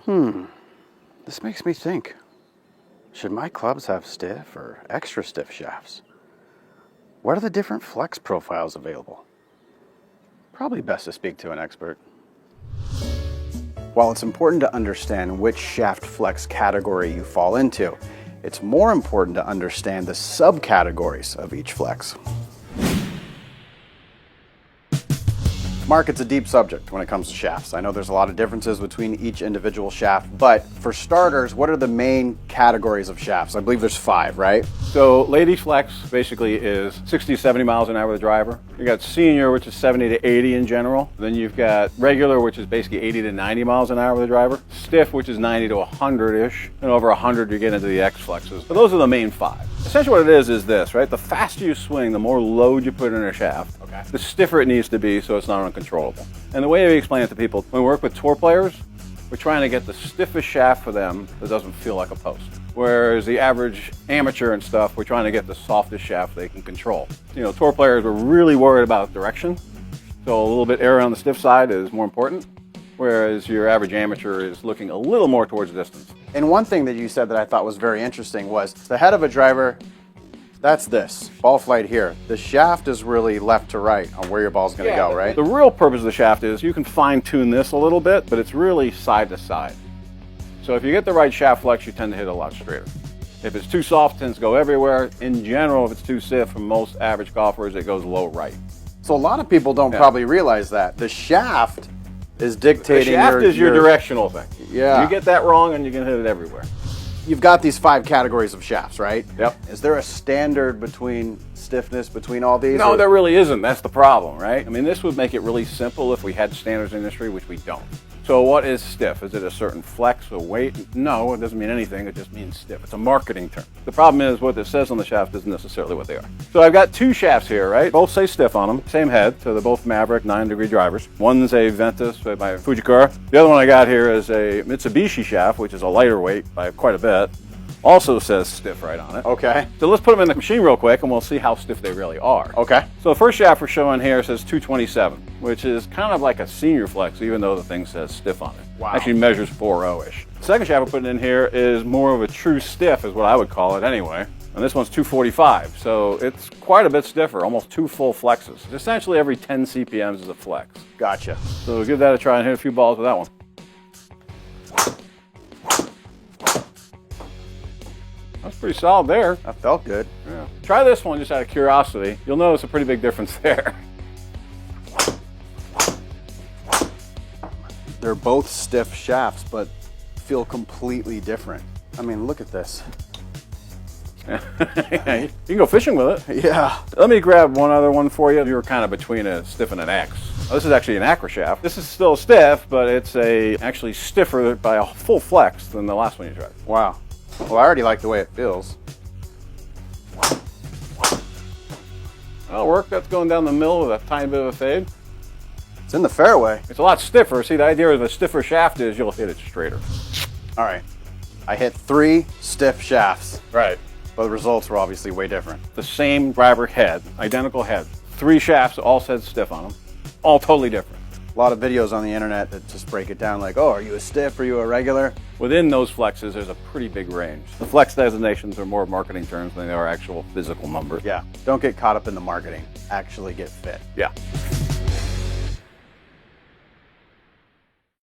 This makes me think. Should my clubs have stiff or extra stiff shafts? What are the different flex profiles available? Probably best to speak to an expert. While it's important to understand which shaft flex category you fall into, it's more important to understand the subcategories of each flex. Mark, it's a deep subject when it comes to shafts. I know there's a lot of differences between each individual shaft, but for starters, what are the main categories of shafts? I believe there's 5, right? So lady flex basically is 60 to 70 miles an hour with the driver. You got senior, which is 70 to 80 in general. Then you've got regular, which is basically 80 to 90 miles an hour with the driver. Stiff, which is 90 to 100-ish. And over 100, you get into the X flexes. But those are the main 5. Essentially what it is this, right? The faster you swing, the more load you put in a shaft. Okay. The stiffer it needs to be so it's not uncontrollable. And the way we explain it to people, when we work with tour players, we're trying to get the stiffest shaft for them that doesn't feel like a post. Whereas the average amateur and stuff, we're trying to get the softest shaft they can control. You know, tour players are really worried about direction, so a little bit air on the stiff side is more important, whereas your average amateur is looking a little more towards distance. And one thing that you said that I thought was very interesting was the head of a driver, that's this, ball flight here. The shaft is really left to right on where your ball's gonna go, right? The real purpose of the shaft is you can fine tune this a little bit, but it's really side to side. So if you get the right shaft flex, you tend to hit a lot straighter. If it's too soft, it tends to go everywhere. In general, if it's too stiff, for most average golfers, it goes low right. So a lot of people don't probably realize that. The shaft is dictating the shaft is your directional thing. Yeah. You get that wrong and you can hit it everywhere. You've got these 5 categories of shafts, right? Yep. Is there a standard between stiffness between all these? No, there really isn't. That's the problem, right? I mean, this would make it really simple if we had standards in the industry, which we don't. So what is stiff? Is it a certain flex or weight? No, it doesn't mean anything. It just means stiff. It's a marketing term. The problem is what it says on the shaft isn't necessarily what they are. So I've got 2 shafts here, right? Both say stiff on them. Same head, so they're both Maverick 9-degree drivers. One's a Ventus by Fujikura. The other one I got here is a Mitsubishi shaft, which is a lighter weight by quite a bit. Also says stiff right on it. Okay. So let's put them in the machine real quick and we'll see how stiff they really are. Okay. So the first shaft we're showing here says 227, which is kind of like a senior flex, even though the thing says stiff on it. Wow. Actually measures 4.0-ish. The second shaft we're putting in here is more of a true stiff, is what I would call it anyway. And this one's 245, so it's quite a bit stiffer, almost 2 full flexes. Essentially every 10 CPMs is a flex. Gotcha. So we'll give that a try and hit a few balls with that one. That's pretty solid there. That felt good. Yeah. Try this one just out of curiosity. You'll notice a pretty big difference there. They're both stiff shafts, but feel completely different. I mean, look at this. You can go fishing with it. Yeah. Let me grab one other one for you. You were kind of between a stiff and an X. This is actually an Acra shaft. This is still stiff, but it's actually stiffer by a full flex than the last one you tried. Wow. Well, I already like the way it feels. That'll work. That's going down the middle with a tiny bit of a fade. It's in the fairway. It's a lot stiffer. See, the idea of a stiffer shaft is you'll hit it straighter. All right. I hit 3 stiff shafts. Right. But the results were obviously way different. The same driver head, identical head. 3 shafts, all said stiff on them. All totally different. A lot of videos on the internet that just break it down like, oh, are you a stiff? Are you a regular? Within those flexes, there's a pretty big range. The flex designations are more marketing terms than they are actual physical numbers. Yeah. Don't get caught up in the marketing. Actually get fit. Yeah.